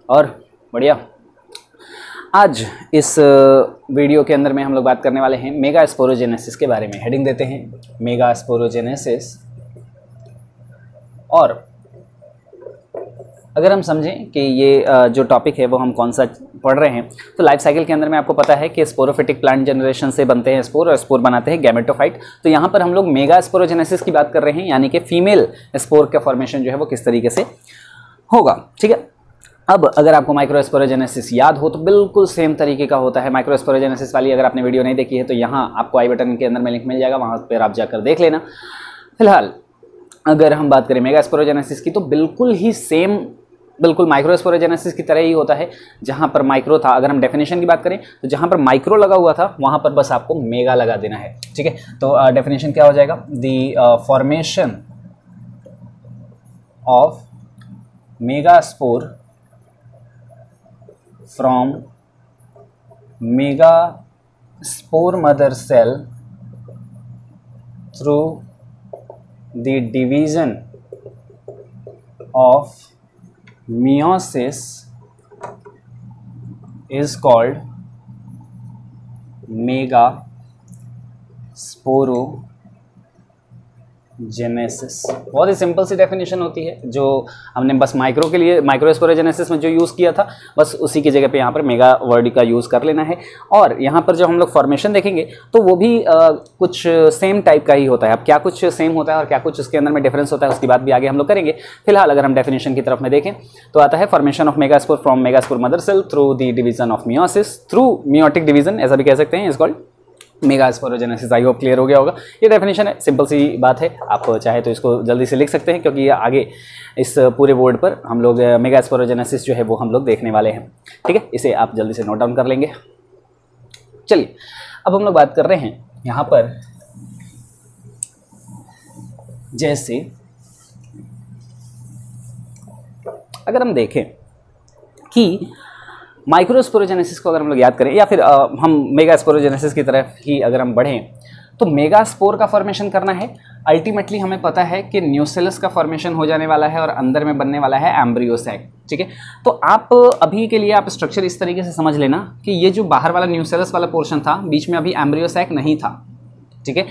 और बढ़िया, आज इस वीडियो के अंदर में हम लोग बात करने वाले हैं मेगा स्पोरोजेनेसिस के बारे में। हेडिंग देते हैं मेगा स्पोरोजेनेसिस। और अगर हम समझें कि ये जो टॉपिक है वो हम कौन सा पढ़ रहे हैं, तो लाइफ साइकिल के अंदर में आपको पता है कि स्पोरोफिटिक प्लांट जनरेशन से बनते हैं स्पोर, और स्पोर बनाते हैं गैमेटोफाइट। तो यहाँ पर हम लोग मेगा स्पोरोजेनेसिस की बात कर रहे हैं, यानी कि फीमेल स्पोर का फॉर्मेशन जो है वो किस तरीके से होगा। ठीक है, अब अगर आपको माइक्रोस्पोरोजेनेसिस याद हो तो बिल्कुल सेम तरीके का होता है। माइक्रोस्पोरोजेनेसिस वाली अगर आपने वीडियो नहीं देखी है तो यहाँ आपको आई बटन के अंदर में लिंक मिल जाएगा, वहाँ पर आप जाकर देख लेना। फिलहाल अगर हम बात करें मेगा स्पोरोजेनेसिस की, तो बिल्कुल ही सेम, बिल्कुल माइक्रोस्पोरोजेनेसिस की तरह ही होता है। जहाँ पर माइक्रो था, अगर हम डेफिनेशन की बात करें तो जहाँ पर माइक्रो लगा हुआ था वहाँ पर बस आपको मेगा लगा देना है। ठीक है, तो डेफिनेशन क्या हो जाएगा? The formation of mega spore from mega spore mother cell through the division of meiosis is called mega sporogenesis। बहुत ही सिंपल सी डेफिनेशन होती है, जो हमने बस माइक्रो के लिए माइक्रोस्पोरोजेनेसिस में जो यूज़ किया था, बस उसी की जगह पे यहाँ पर मेगा वर्ड का यूज़ कर लेना है। और यहाँ पर जो हम लोग फॉर्मेशन देखेंगे तो वो भी कुछ सेम टाइप का ही होता है। अब क्या कुछ सेम होता है और क्या कुछ उसके अंदर में डिफरेंस होता है उसकी बात भी आगे हम लोग करेंगे। फिलहाल अगर हम डेफिनेशन की तरफ में देखें तो आता है formation of megaspore from megaspore mother cell through the division of meiosis, through meiotic division, ऐसा भी कह सकते हैं, is called mega sporogenesis. I hope clear हो गया होगा। ये डेफिनेशन है, सिंपल सी बात है। आप चाहे तो इसको जल्दी से लिख सकते हैं, क्योंकि ये आगे इस पूरे बोर्ड पर हम लोग मेगा स्पोरोजेनेसिस जो है वो हम लोग देखने वाले हैं। ठीक है, इसे आप जल्दी से नोट डाउन कर लेंगे। चलिए, अब हम लोग बात कर रहे हैं यहाँ पर, जैसे अगर हम देखें कि माइक्रोस्पोरोजेनेसिस को अगर हम लोग याद करें, या फिर हम मेगा स्पोरोजेनेसिस की तरफ ही अगर हम बढ़ें, तो मेगा स्पोर का फॉर्मेशन करना है। अल्टीमेटली हमें पता है कि न्यूसेलस का फॉर्मेशन हो जाने वाला है और अंदर में बनने वाला है एम्ब्रियो सैक। ठीक है, तो आप अभी के लिए आप स्ट्रक्चर इस तरीके से समझ लेना कि ये जो बाहर वाला न्यूसेलस वाला पोर्शन था, बीच में अभी एम्ब्रियो सैक नहीं था। ठीक है,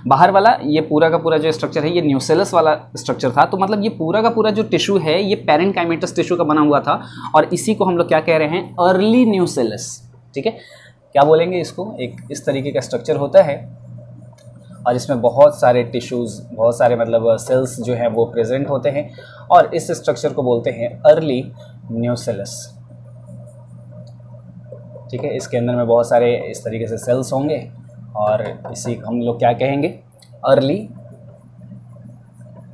बाहर वाला ये पूरा का पूरा जो स्ट्रक्चर है ये न्यूसेलस वाला स्ट्रक्चर था। तो मतलब ये पूरा का पूरा जो टिश्यू है ये पैरेन्काइमेटस टिश्यू का बना हुआ था, और इसी को हम लोग क्या कह रहे हैं? Early nucellus. ठीक है, क्या बोलेंगे इसको? एक इस तरीके का स्ट्रक्चर होता है और इसमें बहुत सारे टिश्यूज़, बहुत सारे मतलब सेल्स जो हैं वो प्रेजेंट होते हैं, और इस स्ट्रक्चर को बोलते हैं अर्ली न्यूसेलस। ठीक है, इसके अंदर में बहुत सारे इस तरीके से सेल्स होंगे, और इसी हम लोग क्या कहेंगे? Early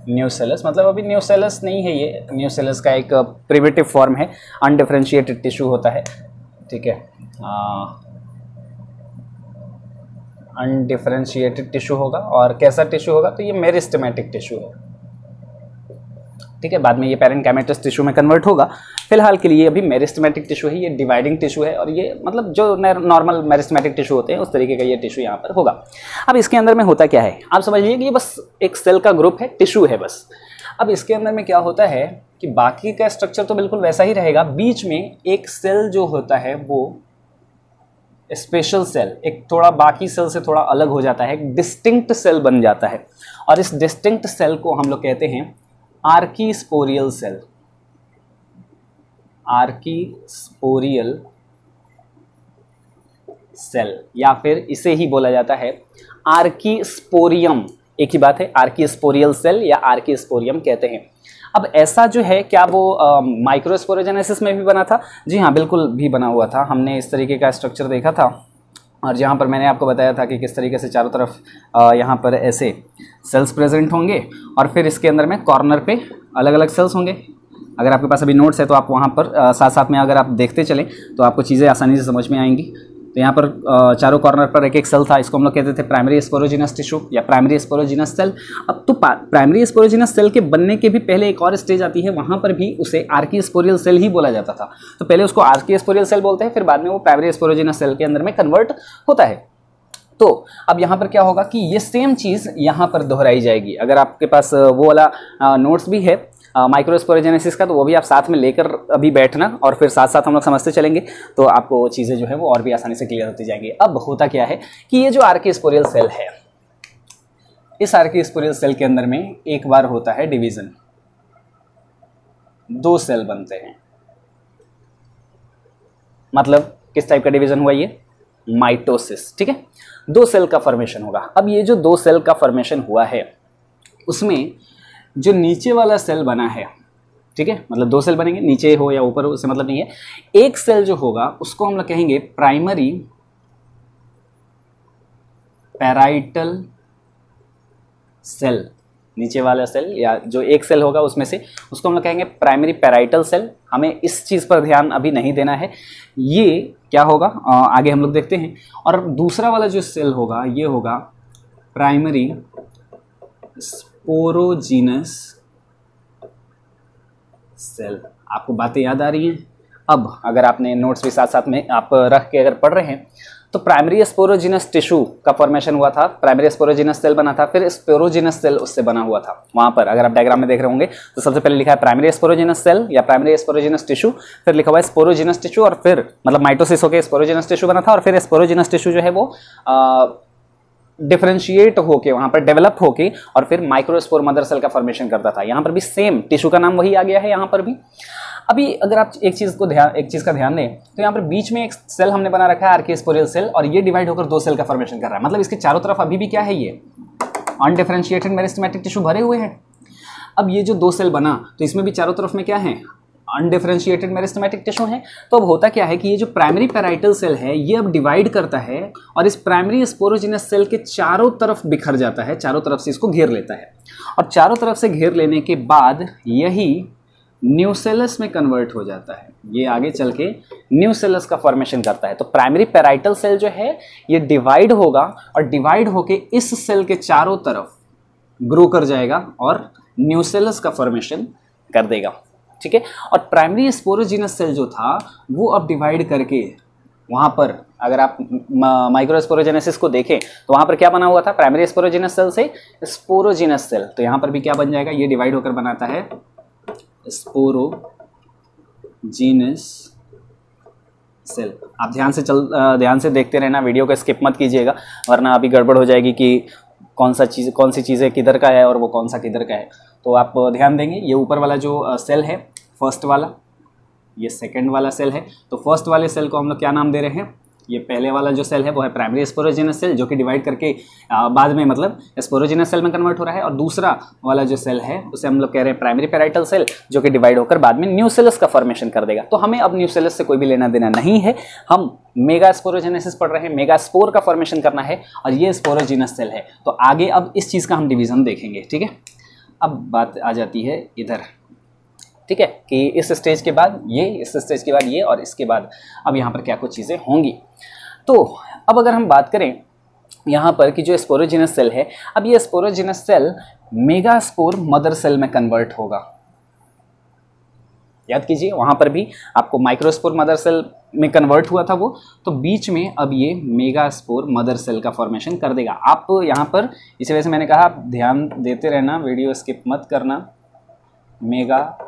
nucellus. मतलब अभी न्यूसेलस नहीं है, ये न्यूसेलस का एक प्रिमिटिव फॉर्म है, अनडिफरेंशिएटेड टिश्यू होता है। ठीक है, अनडिफरेंशिएटेड टिश्यू होगा। और कैसा टिश्यू होगा? तो ये मेरिस्टेमेटिक टिश्यू है। ठीक है, बाद में ये पैरेन्काइमेटस टिश्यू में कन्वर्ट होगा। फिलहाल के लिए अभी मेरिस्टेमेटिक टिश्यू है, ये डिवाइडिंग टिश्यू है, और ये मतलब जो नॉर्मल मेरिस्टेमेटिक टिश्यू होते हैं उस तरीके का ये टिश्यू यहाँ पर होगा। अब इसके अंदर में होता क्या है, आप समझ लीजिए कि ये बस एक सेल का ग्रुप है, टिश्यू है बस। अब इसके अंदर में क्या होता है कि बाकी का स्ट्रक्चर तो बिल्कुल वैसा ही रहेगा, बीच में एक सेल जो होता है वो स्पेशल सेल, एक थोड़ा बाकी सेल से थोड़ा अलग हो जाता है, एक डिस्टिंक्ट सेल बन जाता है, और इस डिस्टिंक्ट सेल को हम लोग कहते हैं आर्कीस्पोरियल सेल। आर्कीस्पोरियल सेल, या फिर इसे ही बोला जाता है आर्कीस्पोरियम। एक ही बात है, आर्कीस्पोरियल सेल या आर्कीस्पोरियम कहते हैं। अब ऐसा जो है, क्या वो माइक्रोस्पोरोजेनेसिस में भी बना था? जी हाँ, बिल्कुल भी बना हुआ था। हमने इस तरीके का स्ट्रक्चर देखा था, और जहाँ पर मैंने आपको बताया था कि किस तरीके से चारों तरफ यहाँ पर ऐसे सेल्स प्रेजेंट होंगे, और फिर इसके अंदर में कॉर्नर पे अलग अलग सेल्स होंगे। अगर आपके पास अभी नोट्स है तो आप वहाँ पर साथ साथ में अगर आप देखते चलें तो आपको चीज़ें आसानी से समझ में आएंगी। तो यहाँ पर चारों कॉर्नर पर एक एक सेल था, इसको हम लोग कहते थे प्राइमरी स्पोरोजिनस टिश्यू या प्राइमरी स्पोरोजिनस सेल। अब तो प्राइमरी स्पोरोजिनस सेल के बनने के भी पहले एक और स्टेज आती है, वहाँ पर भी उसे आर्कीस्पोरियल सेल ही बोला जाता था। तो पहले उसको आर्कीस्पोरियल सेल बोलते हैं, फिर बाद में वो प्राइमरी स्पोरोजिनस सेल के अंदर में कन्वर्ट होता है। तो अब यहाँ पर क्या होगा कि ये सेम चीज़ यहाँ पर दोहराई जाएगी। अगर आपके पास वो वाला नोट्स भी है माइक्रोस्पोरोजेनेसिस का, तो वो भी आप साथ में लेकर अभी बैठना और फिर साथ साथ हम लोग समझते चलेंगे, तो आपको चीज़ें जो है वो और भी आसानी से क्लियर होती जाएंगी। अब होता क्या है कि ये जो आर्कीस्पोरियल सेल है, इस आर्कीस्पोरियल सेल के अंदर में एक बार होता है डिवीजन, 2 सेल बनते हैं। मतलब किस टाइप का डिवीजन हुआ ये? माइटोसिस, ठीक है। 2 सेल का फॉर्मेशन होगा। अब ये जो 2 सेल का फॉर्मेशन हुआ है, उसमें जो नीचे वाला सेल बना है, ठीक है, मतलब 2 सेल बनेंगे, नीचे हो या ऊपर हो उससे मतलब नहीं है। एक सेल जो होगा उसको हम लोग कहेंगे प्राइमरी पैराइटल सेल। नीचे वाला सेल या जो एक सेल होगा उसमें से, उसको हम लोग कहेंगे प्राइमरी पैराइटल सेल। हमें इस चीज़ पर ध्यान अभी नहीं देना है, ये क्या होगा आगे हम लोग देखते हैं। और दूसरा वाला जो सेल होगा ये होगा प्राइमरी स्पोरोजीनस सेल। आपको बातें याद आ रही हैं? अब अगर आपने नोट्स भी साथ साथ में आप रख के अगर पढ़ रहे हैं, तो प्राइमरी स्पोरोजिनस टिश्यू का फॉर्मेशन हुआ था, प्राइमरी स्पोरोजिनस सेल बना था, फिर स्पोरोजिनस सेल उससे बना हुआ था। वहाँ पर अगर आप डायग्राम में देख रहे होंगे तो सबसे पहले लिखा है प्राइमरी स्पोरोजिनस सेल या प्राइमरी स्पोरोजिनस टिश्यू, फिर लिखा हुआ है स्पोरोजिनस टिश्यू, और फिर मतलब माइटोसिस होकर स्पोरोजिनस टिश्यू बना था, और फिर स्पोरोजिनस टिश्यू जो है वो डिफरेंशिएट होके वहाँ पर डेवलप होके और फिर माइक्रोस्पोर मदर सेल का फॉर्मेशन करता था। यहाँ पर भी सेम टिश्यू का नाम वही आ गया है यहाँ पर भी। अभी अगर आप एक चीज़ का ध्यान दें, तो यहाँ पर बीच में एक सेल हमने बना रखा है आर्कीस्पोरियल सेल, और ये डिवाइड होकर 2 सेल का फॉर्मेशन कर रहा है। मतलब इसके चारों तरफ अभी भी क्या है, ये अनडिफरेंशिएटेड मेरिस्टेमेटिक टिश्यू भरे हुए हैं। अब ये जो 2 सेल बना, तो इसमें भी चारों तरफ में क्या है, अनडिफरेंशिएटेड मेरिस्टेमेटिक टिश्यू है। तो अब होता क्या है कि ये जो प्राइमरी पैराइटल सेल है ये अब डिवाइड करता है और इस प्राइमरी स्पोरोजिनस सेल के चारों तरफ बिखर जाता है, चारों तरफ से इसको घेर लेता है, और चारों तरफ से घेर लेने के बाद यही न्यूसेलस में कन्वर्ट हो जाता है। ये आगे चल के न्यूसेलस का फॉर्मेशन करता है। तो प्राइमरी पैराइटल सेल जो है ये डिवाइड होगा और डिवाइड होके इस सेल के चारों तरफ ग्रो कर जाएगा और न्यूसेलस का फॉर्मेशन कर देगा, ठीक है। और प्राइमरी स्पोरोजिनस सेल जो था वो अब डिवाइड करके वहाँ पर अगर आप माइक्रोस्पोरोजेनेसिस को देखें तो वहाँ पर क्या बना हुआ था, प्राइमरी स्पोरोजिनस सेल से स्पोरोजिनस सेल। तो यहाँ पर भी क्या बन जाएगा, ये डिवाइड होकर बनाता है स्पोरोजीनस सेल। आप ध्यान से देखते रहना, वीडियो को स्किप मत कीजिएगा, वरना अभी गड़बड़ हो जाएगी कि कौन सी चीज़ें किधर का है और वो कौन सा किधर का है। तो आप ध्यान देंगे, ये ऊपर वाला जो सेल है फर्स्ट वाला, ये सेकंड वाला सेल है। तो फर्स्ट वाले सेल को हम लोग क्या नाम दे रहे हैं, ये पहले वाला जो सेल है वो है प्राइमरी स्पोरोजिनस सेल, जो कि डिवाइड करके बाद में मतलब स्पोरोजिनस सेल में कन्वर्ट हो रहा है। और दूसरा वाला जो सेल है उसे हम लोग कह रहे हैं प्राइमरी पैराइटल सेल, जो कि डिवाइड होकर बाद में न्यूसेलस का फॉर्मेशन कर देगा। तो हमें अब न्यूसेलस से कोई भी लेना देना नहीं है, हम मेगा स्पोरोजेनेसिस पढ़ रहे हैं, मेगा स्पोर का फॉर्मेशन करना है, और ये स्पोरोजिनस सेल है। तो आगे अब इस चीज़ का हम डिवीज़न देखेंगे, ठीक है। अब बात आ जाती है इधर, ठीक है, कि इस स्टेज के बाद ये, इस स्टेज के बाद ये, और इसके बाद अब यहाँ पर क्या कुछ चीज़ें होंगी। तो अब अगर हम बात करें यहाँ पर कि जो स्पोरोजिनस सेल है, अब ये sporogenous cell megaspore mother cell में कन्वर्ट होगा। याद कीजिए, वहाँ पर भी आपको माइक्रोस्पोर मदर सेल में कन्वर्ट हुआ था वो, तो बीच में अब ये मेगास्पोर मदर सेल का फॉर्मेशन कर देगा। आप यहाँ पर इसी वजह से मैंने कहा आप ध्यान देते रहना, वीडियो स्किप मत करना। मेगा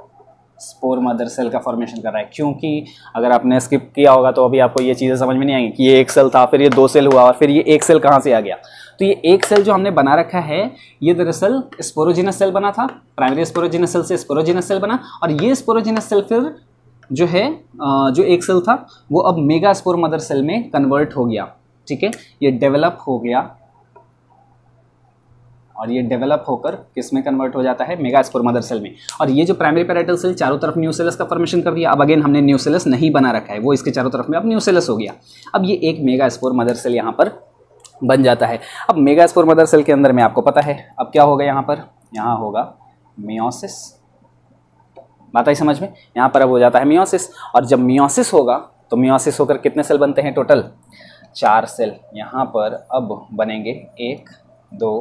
स्पोर मदर सेल का फॉर्मेशन कर रहा है, क्योंकि अगर आपने स्किप किया होगा तो अभी आपको ये चीज़ें समझ में नहीं आएंगी कि ये एक सेल था, फिर ये 2 सेल हुआ, और फिर ये एक सेल कहाँ से आ गया। तो ये एक सेल जो हमने बना रखा है ये दरअसल स्पोरोजिनस सेल बना था, प्राइमरी स्पोरोजिनस सेल से स्पोरोजिनस सेल बना, और ये स्पोरोजिनस सेल फिर जो है जो एक सेल था वो अब मेगा स्पोर मदर सेल में कन्वर्ट हो गया, ठीक है। ये डेवलप हो गया और ये डेवलप होकर किस में कन्वर्ट हो जाता है, मेगा स्पोर मदर सेल में। और ये जो प्राइमरी पैराइटल सेल चारों तरफ न्यूसेलस का फॉर्मेशन कर दिया। अब अगेन हमने न्यूसेलस नहीं बना रखा है, वो इसके चारों तरफ में अब न्यूसेलस हो गया। अब ये एक मेगा स्पोर मदर सेल यहाँ पर बन जाता है। अब मेगा स्पोर मदर सेल के अंदर में आपको पता है अब क्या होगा, यहाँ होगा मियोसिस। बात आई समझ में, यहाँ पर अब हो जाता है मियोसिस। और जब मियोसिस होगा तो मियोसिस होकर कितने सेल बनते हैं, टोटल 4 सेल। यहाँ पर अब बनेंगे 1 2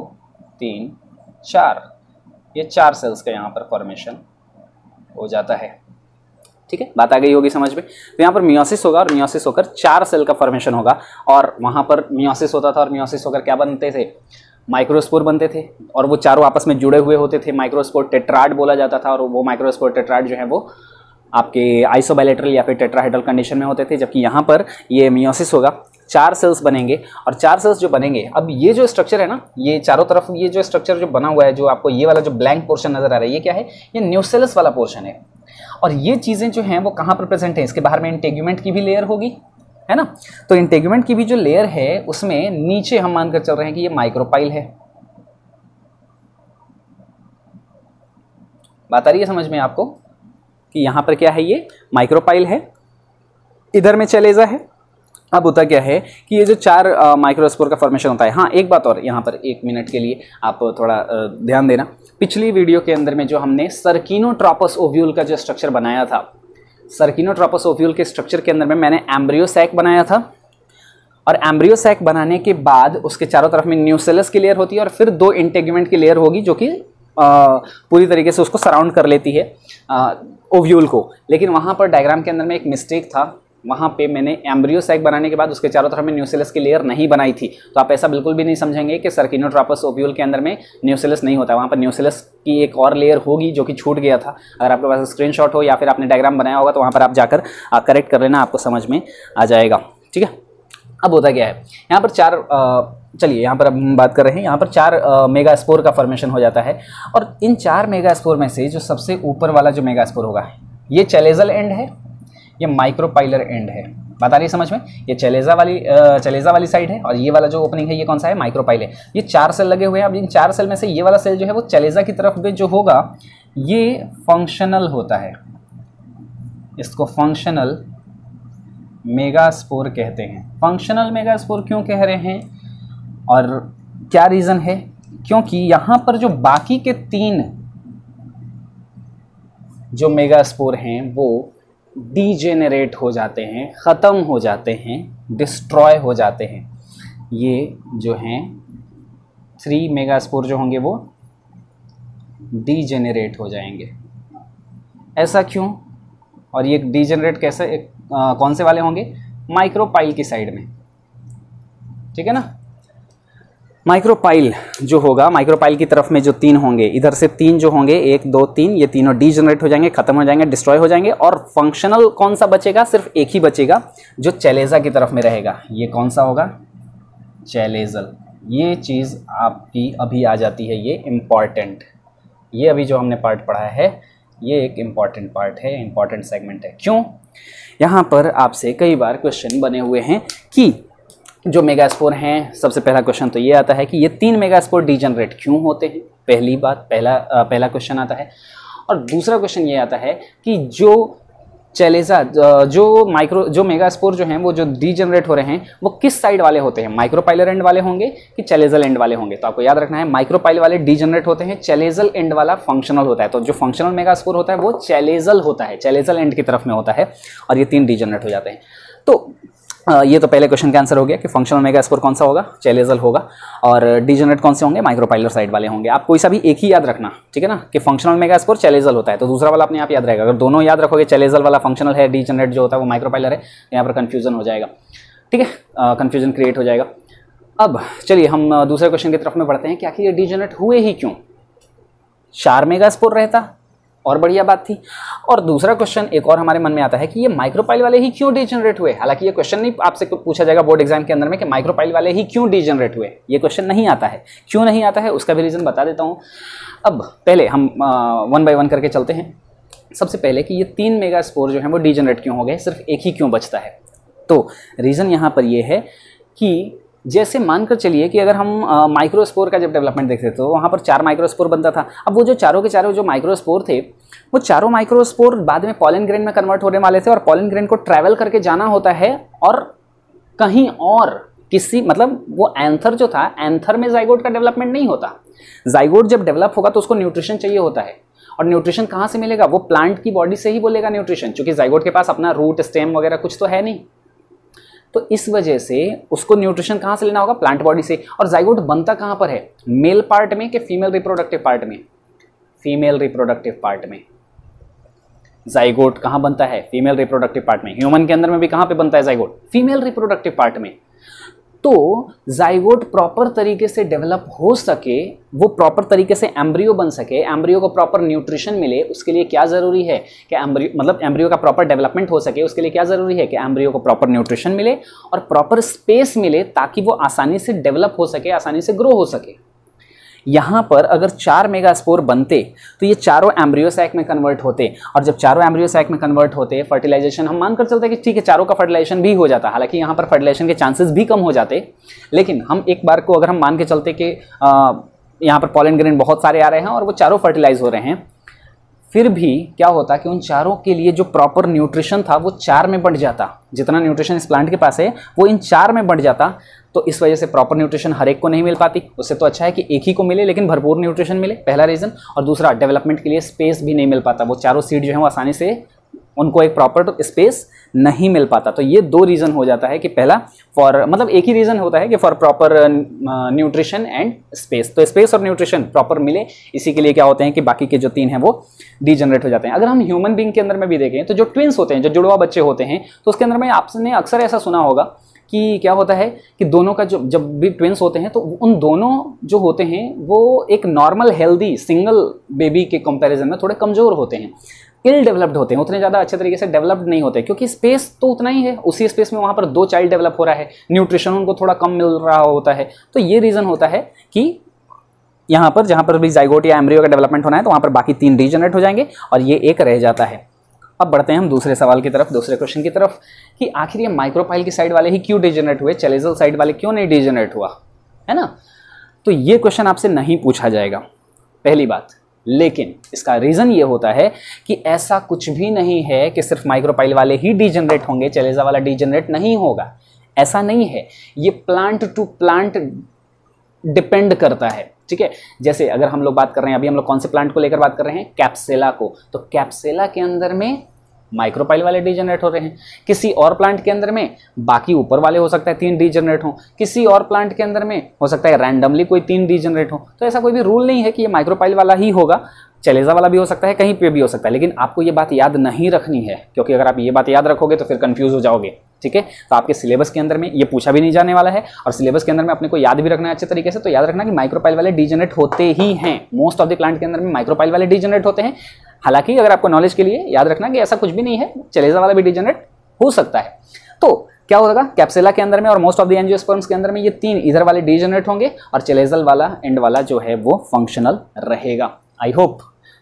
3 4, ये 4 सेल्स का यहाँ पर फॉर्मेशन हो जाता है, ठीक है, बात आ गई होगी समझ में। तो यहाँ पर मियोसिस होगा और मियोसिस होकर 4 सेल का फॉर्मेशन होगा, और वहाँ पर मियोसिस होता था और मियोसिस होकर क्या बनते थे, माइक्रोस्पोर बनते थे, और वो चारों आपस में जुड़े हुए होते थे। माइक्रोस्पोर टेट्राड बोला जाता था, और वो माइक्रोस्पोर टेट्राड जो है वो आपके आइसोबायलेटरल या फिर टेट्राहेड्रल कंडीशन में होते थे। जबकि यहाँ पर ये मियोसिस होगा, 4 सेल्स बनेंगे, और 4 सेल्स जो बनेंगे, अब ये जो स्ट्रक्चर है ना, ये चारों तरफ ये जो स्ट्रक्चर जो बना हुआ है, जो आपको ये वाला जो ब्लैंक पोर्शन नजर आ रहा है, ये क्या है, ये न्यूसेलस वाला पोर्शन है। और ये चीज़ें जो हैं वो कहाँ पर प्रेजेंट है, इसके बाहर में इंटेग्यूमेंट की भी लेयर होगी, है ना। तो इंटेग्यूमेंट की भी जो लेयर है उसमें नीचे हम मानकर चल रहे हैं कि ये माइक्रोपाइल है। बात आ रही है समझ में आपको कि यहाँ पर क्या है, ये माइक्रोपाइल है, इधर में चलेजा है। अब होता क्या है कि ये जो 4 माइक्रोस्पोर का फॉर्मेशन होता है। हाँ, एक बात और यहाँ पर 1 मिनट के लिए आप थोड़ा ध्यान देना। पिछली वीडियो के अंदर में जो हमने सर्किनोट्रोपस ओव्यूल का जो स्ट्रक्चर बनाया था, सर्किनोट्रोपस ओव्यूल के स्ट्रक्चर के अंदर में मैंने एम्ब्रियो सैक बनाया था, और एम्ब्रियो सैक बनाने के बाद उसके चारों तरफ में न्यूसेलस की लेयर होती है, और फिर 2 इंटेग्यूमेंट की लेयर होगी जो कि पूरी तरीके से उसको सराउंड कर लेती है ओव्यूल को। लेकिन वहाँ पर डायग्राम के अंदर में एक मिस्टेक था, वहाँ पे मैंने एम्ब्रियो सैक बनाने के बाद उसके चारों तरफ में न्यूसेलस की लेयर नहीं बनाई थी। तो आप ऐसा बिल्कुल भी नहीं समझेंगे कि सर्किनोट्रोपस ओव्यूल के अंदर में न्यूसेलस नहीं होता है, वहाँ पर न्यूसेलस की एक और लेयर होगी जो कि छूट गया था। अगर आपके पास स्क्रीनशॉट हो या फिर आपने डायग्राम बनाया होगा तो वहाँ पर आप जाकर करेक्ट कर लेना, आपको समझ में आ जाएगा, ठीक है। अब होता क्या है, यहाँ पर 4 चलिए यहाँ पर अब हम बात कर रहे हैं, यहाँ पर 4 मेगास्पोर का फॉर्मेशन हो जाता है। और इन 4 मेगास्पोर में से जो सबसे ऊपर वाला जो मेगास्पोर होगा, ये चलेजल एंड है, ये माइक्रोपाइलर एंड है। बता रही है समझ में, ये चलेजा वाली साइड है, और ये वाला जो ओपनिंग है ये कौन सा है, माइक्रोपाइल है। ये 4 सेल लगे हुए हैं। अब इन 4 सेल में से ये वाला सेल जो है वो चलेजा की तरफ में जो होगा ये फंक्शनल होता है, इसको फंक्शनल मेगास्पोर कहते हैं। फंक्शनल मेगास्पोर क्यों कह रहे हैं और क्या रीज़न है, क्योंकि यहाँ पर जो बाकी के 3 जो मेगास्पोर हैं वो डीजेनरेट हो जाते हैं, ख़त्म हो जाते हैं, डिस्ट्रॉय हो जाते हैं। ये जो हैं 3 मेगास्पोर जो होंगे वो डीजेनरेट हो जाएंगे। ऐसा क्यों, और ये डीजेनरेट कैसे कौन से वाले होंगे, माइक्रोपाइल की साइड में, ठीक है ना। माइक्रोपाइल जो होगा, माइक्रोपाइल की तरफ में जो 3 होंगे, इधर से 3 जो होंगे 1 2 3, ये तीनों डीजेनरेट हो जाएंगे, खत्म हो जाएंगे, डिस्ट्रॉय हो जाएंगे। और फंक्शनल कौन सा बचेगा, सिर्फ एक ही बचेगा जो चलेजा की तरफ में रहेगा। ये कौन सा होगा, चलेजल। ये चीज़ आपकी अभी आ जाती है, ये इम्पॉर्टेंट, ये अभी जो हमने पार्ट पढ़ा है ये एक इम्पॉर्टेंट पार्ट है, इम्पॉर्टेंट सेगमेंट है। क्यों, यहाँ पर आपसे कई बार क्वेश्चन बने हुए हैं कि जो मेगास्पोर हैं, सबसे पहला क्वेश्चन तो ये आता है कि ये 3 मेगास्पोर डीजनरेट क्यों होते हैं। पहली बात, पहला क्वेश्चन आता है। और दूसरा क्वेश्चन ये आता है कि जो चलेजा जो मेगास्पोर जो हैं वो जो डीजनरेट हो रहे हैं वो किस साइड वाले होते हैं, माइक्रोपाइलर एंड वाले होंगे कि चलेजल एंड वाले होंगे। तो आपको याद रखना है, माइक्रोपाइल वाले डीजनरेट होते हैं, चलेजल एंड वाला फंक्शनल होता है। तो जो फंक्शनल मेगास्पोर होता है वो चलेजल होता है, चलेजल एंड की तरफ में होता है, और ये 3 डीजनरेट हो जाते हैं। तो ये तो पहले क्वेश्चन का आंसर हो गया कि फंक्शनल मेगास्पोर कौन सा होगा, चलेजल होगा, और डीजनरेट कौन से होंगे, माइक्रोपाइलर साइड वाले होंगे। आप कोई सा भी एक ही याद रखना, ठीक है ना, कि फंक्शनल मेगास्पोर चलेजल होता है, तो दूसरा वाला अपने आप याद रहेगा। अगर दोनों याद रखोगे, चलेजल वाला फंक्शनल है, डीजनरेट जो होता है वो माइक्रोपाइलर है, यहाँ पर कन्फ्यूजन हो जाएगा, ठीक है, कन्फ्यूजन क्रिएट हो जाएगा। अब चलिए हम दूसरे क्वेश्चन की तरफ में बढ़ते हैं कि आखिर ये डीजनरेट हुए ही क्यों। 4 मेगास्पोर रहता और बढ़िया बात थी। और दूसरा क्वेश्चन एक और हमारे मन में आता है कि ये माइक्रोपाइल वाले ही क्यों डीजनरेट हुए। हालांकि ये क्वेश्चन नहीं आपसे पूछा जाएगा बोर्ड एग्जाम के अंदर में कि माइक्रोपाइल वाले ही क्यों डीजनरेट हुए, ये क्वेश्चन नहीं आता है। क्यों नहीं आता है उसका भी रीज़न बता देता हूँ। अब पहले हम 1 बाय 1 करके चलते हैं। सबसे पहले कि ये 3 मेगास्पोर जो हैं वो डीजनरेट क्यों हो गए, सिर्फ एक ही क्यों बचता है। तो रीज़न यहाँ पर ये है कि जैसे मानकर चलिए कि अगर हम माइक्रोस्पोर का जब डेवलपमेंट देखते तो वहाँ पर 4 माइक्रोस्पोर बनता था। अब वो जो चारों के चारों जो माइक्रोस्पोर थे वो चारों माइक्रोस्पोर बाद में पॉलन ग्रेन में कन्वर्ट होने वाले थे, और पॉलन ग्रेन को ट्रैवल करके जाना होता है और कहीं और किसी मतलब वो एंथर जो था, एंथर में जाइगोट का डेवलपमेंट नहीं होता। जाइगोट जब डेवलप होगा तो उसको न्यूट्रिशन चाहिए होता है, और न्यूट्रिशन कहाँ से मिलेगा, वो प्लांट की बॉडी से ही बोलेगा न्यूट्रिशन, क्योंकि जाइगोट के पास अपना रूट स्टेम वगैरह कुछ तो है नहीं। तो इस वजह से उसको न्यूट्रिशन कहाँ से लेना होगा, प्लांट बॉडी से। और जाइगोट बनता कहाँ पर है, मेल पार्ट में कि फीमेल रिप्रोडक्टिव पार्ट में, फीमेल रिप्रोडक्टिव पार्ट में। जाइगोट कहाँ बनता है? फीमेल रिप्रोडक्टिव पार्ट में। ह्यूमन के अंदर में भी कहाँ पे बनता है जाइगोट? फीमेल रिप्रोडक्टिव पार्ट में। तो जाइगोट प्रॉपर तरीके से डेवलप हो सके, वो प्रॉपर तरीके से एम्ब्रियो बन सके, एम्ब्रियो को प्रॉपर न्यूट्रिशन मिले, उसके लिए क्या ज़रूरी है कि एम्ब्रियो का प्रॉपर डेवलपमेंट हो सके, उसके लिए क्या ज़रूरी है कि एम्ब्रियो को प्रॉपर न्यूट्रिशन मिले और प्रॉपर स्पेस मिले ताकि वो आसानी से डेवलप हो सके, आसानी से ग्रो हो सके। यहाँ पर अगर 4 मेगास्पोर बनते तो ये चारों एम्ब्रियो सैक में कन्वर्ट होते, और जब चारों एम्ब्रियो सैक में कन्वर्ट होते, फर्टिलाइजेशन हम मानकर चलते कि ठीक है चारों का फर्टिलाइजेशन भी हो जाता, हालांकि यहाँ पर फर्टिलाइजेशन के चांसेस भी कम हो जाते, लेकिन हम एक बार को अगर हम मान के चलते कि यहाँ पर पॉलन ग्रेन बहुत सारे आ रहे हैं और वो चारों फर्टिलाइज हो रहे हैं, फिर भी क्या होता कि उन चारों के लिए जो प्रॉपर न्यूट्रिशन था वो 4 में बढ़ जाता। जितना न्यूट्रिशन इस प्लांट के पास है वो इन 4 में बढ़ जाता। तो इस वजह से प्रॉपर न्यूट्रिशन हर एक को नहीं मिल पाती। उससे तो अच्छा है कि एक ही को मिले लेकिन भरपूर न्यूट्रिशन मिले, पहला रीज़न। और दूसरा, डेवलपमेंट के लिए स्पेस भी नहीं मिल पाता। वो चारों सीड जो है वो आसानी से उनको एक प्रॉपर स्पेस नहीं मिल पाता। तो ये 2 रीज़न हो जाता है कि पहला मतलब एक ही रीज़न होता है कि for proper nutrition and space. तो स्पेस और न्यूट्रिशन प्रॉपर मिले, इसी के लिए क्या होते हैं कि बाकी के जो 3 हैं वो डीजनरेट हो जाते हैं। अगर हम ह्यूमन बीइंग के अंदर में भी देखें तो जो ट्विंस होते हैं, जो जुड़वा बच्चे होते हैं, तो उसके अंदर में आपने अक्सर ऐसा सुना होगा कि क्या होता है कि दोनों का जब भी ट्विंस होते हैं तो उन दोनों जो होते हैं वो एक नॉर्मल हेल्दी सिंगल बेबी के कंपैरिजन में थोड़े कमज़ोर होते हैं, इल डेवलप्ड होते हैं, उतने ज़्यादा अच्छे तरीके से डेवलप्ड नहीं होते, क्योंकि स्पेस तो उतना ही है, उसी स्पेस में वहाँ पर 2 चाइल्ड डेवलप हो रहा है, न्यूट्रिशन उनको थोड़ा कम मिल रहा होता है। तो ये रीज़न होता है कि यहाँ पर जहाँ पर भी जाइगोट या एम्ब्रियो का डेवलपमेंट होना है तो वहाँ पर बाकी 3 डीजनरेट हो जाएंगे और ये एक रह जाता है। अब बढ़ते हैं हम दूसरे सवाल की तरफ, दूसरे क्वेश्चन की तरफ, कि आखिर ये माइक्रोपाइल की साइड वाले ही क्यों डीजनरेट हुए, चेलेजल साइड वाले क्यों नहीं डीजनरेट हुआ, है ना। तो ये क्वेश्चन आपसे नहीं पूछा जाएगा, पहली बात। लेकिन इसका रीज़न ये होता है कि ऐसा कुछ भी नहीं है कि सिर्फ माइक्रोपाइल वाले ही डीजनरेट होंगे, चेलेजा वाला डीजनरेट नहीं होगा, ऐसा नहीं है। ये प्लांट टू प्लांट डिपेंड करता है, ठीक है। जैसे अगर हम लोग बात कर रहे हैं, अभी हम लोग कौन से प्लांट को लेकर बात कर रहे हैं, कैप्सेला को, तो कैप्सेला के अंदर में माइक्रोपाइल वाले डीजनरेट हो रहे हैं। किसी और प्लांट के अंदर में बाकी ऊपर वाले हो सकता है 3 डीजनरेट हो, किसी और प्लांट के अंदर में हो सकता है रैंडमली कोई 3 डीजनरेट हो। तो ऐसा कोई भी रूल नहीं है कि ये माइक्रोपाइल वाला ही होगा, चेलेजा वाला भी हो सकता है, कहीं पे भी हो सकता है। लेकिन आपको ये बात याद नहीं रखनी है, क्योंकि अगर आप ये बात याद रखोगे तो फिर कंफ्यूज हो जाओगे, ठीक है। तो आपके सिलेबस के अंदर में ये पूछा भी नहीं जाने वाला है, और सिलेबस के अंदर में अपने को याद भी रखना है अच्छे तरीके से। तो याद रखना कि माइक्रोपाइल वाले डीजनरेट होते ही हैं, मोस्ट ऑफ द प्लांट के अंदर में माइक्रोपाइल वाले डीजनरेट होते हैं। हालांकि अगर आपको नॉलेज के लिए याद रखना कि ऐसा कुछ भी नहीं है, चेलेजा वाला भी डीजनरेट हो सकता है। तो क्या होगा, कैप्सेला के अंदर में और मोस्ट ऑफ द एंजियोस्पर्म्स के अंदर में ये 3 इधर वाले डीजनरेट होंगे और चेलेजल वाला एंड वाला जो है वो फंक्शनल रहेगा। आई होप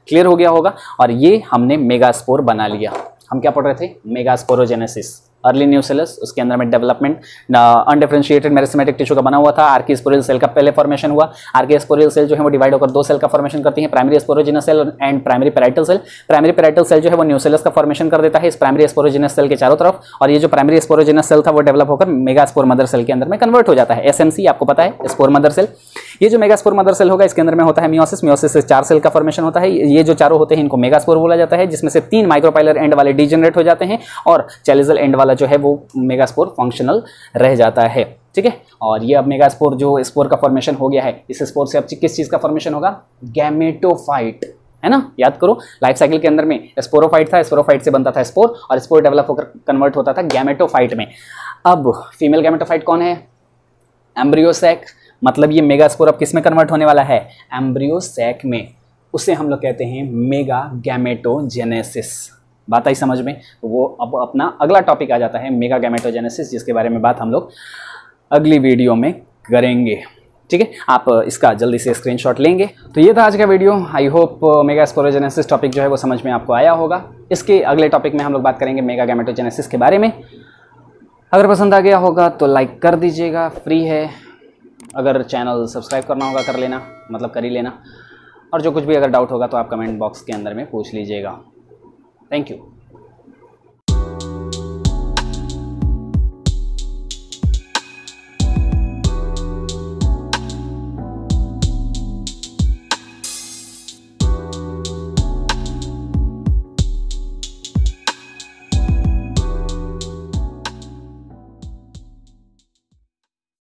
क्लियर हो गया होगा। और ये हमने मेगास्पोर बना लिया। हम क्या पढ़ रहे थे, मेगास्पोरोजेनेसिस, अर्ली न्यूसेलस, उसके अंदर में डेवलपमेंट, अनडिफरेंशिएटेड मेरिस्टेमेटिक टिश्यू का बना हुआ था। आर्कीस्पोरियल सेल का पहले फॉर्मेशन हुआ। आर्कीस्पोरियल सेल जो है वो डिवाइड होकर 2 सेल का फॉर्मेशन करती है, primary sporogenous cell and primary parietal cell. Primary parietal cell जो है वो न्यूसेलस का फॉर्मेशन कर देता है इस प्राइमरी स्पोरोजिनस सेल के चारों तरफ, और ये जो प्राइमरी स्पोरोजिनस सेल था वो डेवलप होकर मेगास्पोर मदर सेल के अंदर में कन्वर्ट हो जाता है। एसएमसी आपको पता है, स्पोर मदर सेल। ये जो मेगास्पोर मदर सेल होगा इसके अंदर में होता है मियोसिस, मियोसिस से 4 सेल का फॉर्मेशन होता है। ये जो चारों होते हैं इनको मेगास्पोर बोला जाता है, जिसमें से 3 माइक्रोपाइलर एंड वाले डीजनरेट हो जाते हैं और चेलेजल एंड वाला जो है वो मेगास्पोर फंक्शनल रह जाता है, ठीक है। और ये अब मेगास्पोर जो स्पोर का फॉर्मेशन हो गया है, इस स्पोर से अब किस चीज़ का फॉर्मेशन होगा, गैमेटोफाइट, है ना। याद करो, लाइफ साइकिल के अंदर में स्पोरोफाइट था, स्पोरोफाइट से बनता था स्पोर और स्पोर डेवलप होकर कन्वर्ट होता था गैमेटोफाइट में। अब फीमेल गैमेटोफाइट कौन है, एम्ब्रियोसैक। मतलब ये मेगास्पोर अब किस में कन्वर्ट होने वाला है, एम्ब्रियोसैक में। उसे हम लोग कहते हैं मेगा गैमेटोजेनेसिस। बात आई समझ में। तो वो अब अपना अगला टॉपिक आ जाता है मेगा गैमेटोजेनेसिस, जिसके बारे में बात हम लोग अगली वीडियो में करेंगे, ठीक है। आप इसका जल्दी से स्क्रीनशॉट लेंगे। तो ये था आज का video. I hope mega sporogenesis topic जो है वो समझ में आपको आया होगा। इसके अगले टॉपिक में हम लोग बात करेंगे मेगा गैमेटोजेनेसिस के बारे में। अगर पसंद आ गया होगा तो लाइक कर दीजिएगा, फ्री है। अगर चैनल सब्सक्राइब करना होगा कर लेना, मतलब कर ही लेना। और जो कुछ भी अगर डाउट होगा तो आप कमेंट बॉक्स के अंदर में पूछ लीजिएगा। Thank you.